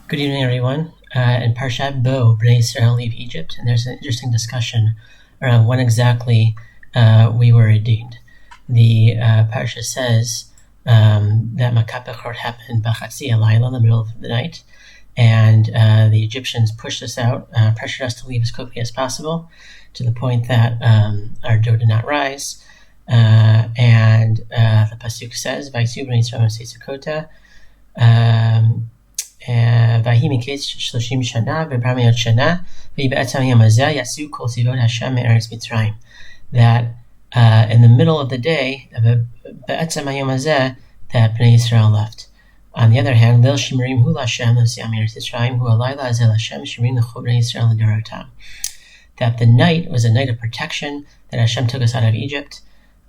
Good evening, everyone. In Parshat Bo, Bnei Israel leave Egypt, and there's an interesting discussion around when exactly we were redeemed. The Parsha says that Makat Bechor happened B'chatzi Halayla, in the middle of the night, and the Egyptians pushed us out, pressured us to leave as quickly as possible, to the point that our dough did not rise. And the pasuk says, "Vayitzu Bnei Yisrael Zechut." ויהי מקץ 30 שנה ו400 שנה ויהי בעצם היום הזה יצאו כל צבאות השם מארץ מצרים. That in the middle of the day, בעצם היום הזה, that Bnei Israel left. On the other hand, ליל שימורים הוא להשם ליציאה מארץ מצרים, הוא הלילה הזה להשם שימורים לכל בני ישראל לדורותם. That the night was a night of protection, that Hashem took us out of Egypt,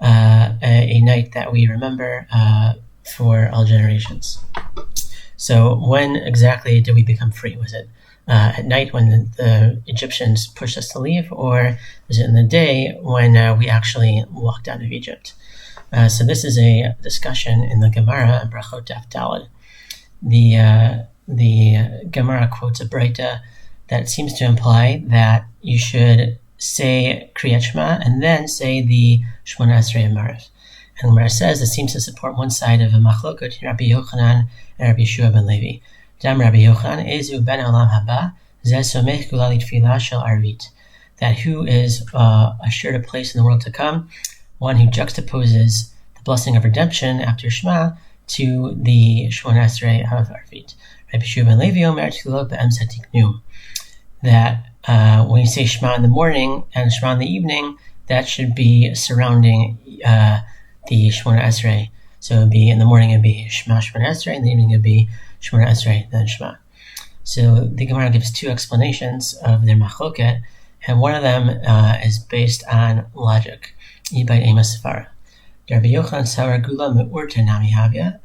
a night that we remember for all generations. So when exactly did we become free? Was it at night when the Egyptians pushed us to leave, or was it in the day when we actually walked out of Egypt? So this is a discussion in the Gemara in Brachot Daf Daled. The Gemara quotes a Breita that seems to imply that you should say Kriyat Shema and then say the Shmona Esrei of Mariv. And Gemara says it seems to support one side of a machlokut, Rabbi Yochanan and Rabbi Yeshua ben Levi. Dam Rabbi Yochanan ezu ben olam haba zeh somech gula litfilah shel arvit. That who is assured a place in the world to come, one who juxtaposes the blessing of redemption after Shema to the Shmona Esrei of Arvit. Rabbi Yeshua ben Levi omer tefillah be'emsa tiknu. That when you say Shema in the morning and Shema in the evening, that should be surrounding the Shmona Esrei. So it would be in the morning, it would be Shema Shmona Esrei, in the evening, it would be Shmona Esrei, then Shema. So the Gemara gives two explanations of their machloket, and one of them is based on logic. Ibay Ema Sefara. Rabbi Yochanan Sawar Gula Me'urta Nami Havya,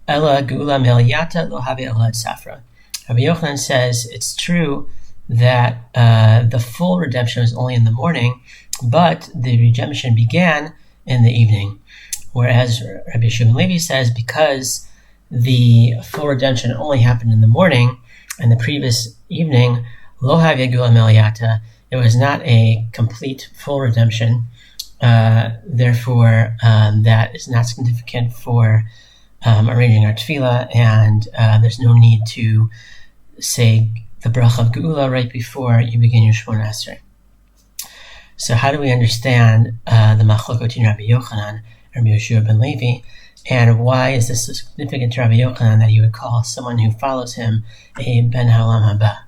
Ella Gula Meliata Lo Havya Elad Safra. Rabbi Yochanan says it's true that the full redemption was only in the morning, but the redemption began in the evening. Whereas Rabbi Yeshua ben Levi says because the full redemption only happened in the morning and the previous evening, lo havya gula meliata, it was not a complete full redemption. Therefore, that is not significant for arranging our tefillah, and there's no need to say the bracha of geula right before you begin your Shmona Esrei. So how do we understand the machlokot between Rabbi Yochanan and Rabbi Yeshua ben Levi, and why is this so significant to Rabbi Yochanan that he would call someone who follows him a ben haolam haba?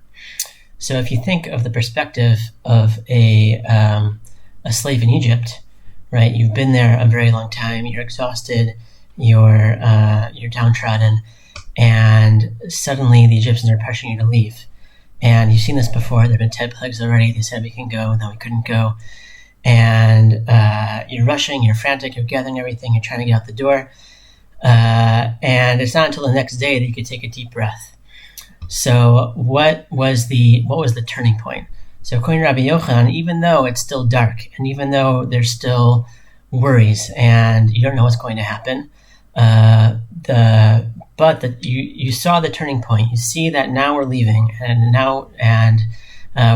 So if you think of the perspective of a slave in Egypt, right? You've been there a very long time. You're exhausted. You're downtrodden, and suddenly the Egyptians are pressuring you to leave. And you've seen this before. There have been 10 plagues already. They said we can go, and then we couldn't go. And you're rushing, you're frantic, you're gathering everything, you're trying to get out the door. And it's not until the next day that you could take a deep breath. So what was the turning point? So according to Rabbi Yochanan, even though it's still dark, and even though there's still worries, and you don't know what's going to happen, you saw the turning point. You see that now we're leaving, and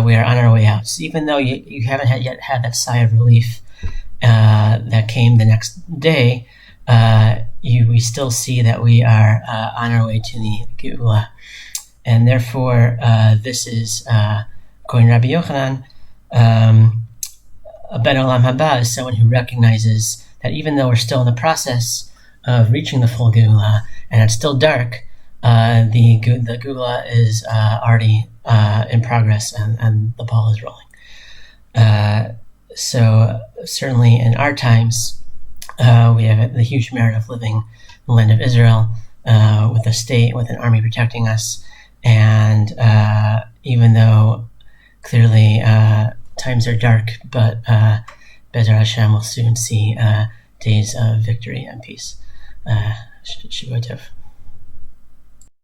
we are on our way out. So even though you haven't yet had that sigh of relief that came the next day, we still see that we are on our way to the Geula. And therefore, this is, according to Rabbi Yochanan, a ben olam haba is someone who recognizes that even though we're still in the process of reaching the full Geula, and it's still dark, the Geula is already in progress, and the ball is rolling. So certainly in our times, we have the huge merit of living in the land of Israel, with a state, with an army protecting us. And even though clearly times are dark, but Be'ezrat Hashem will soon see days of victory and peace. Shavua Tov.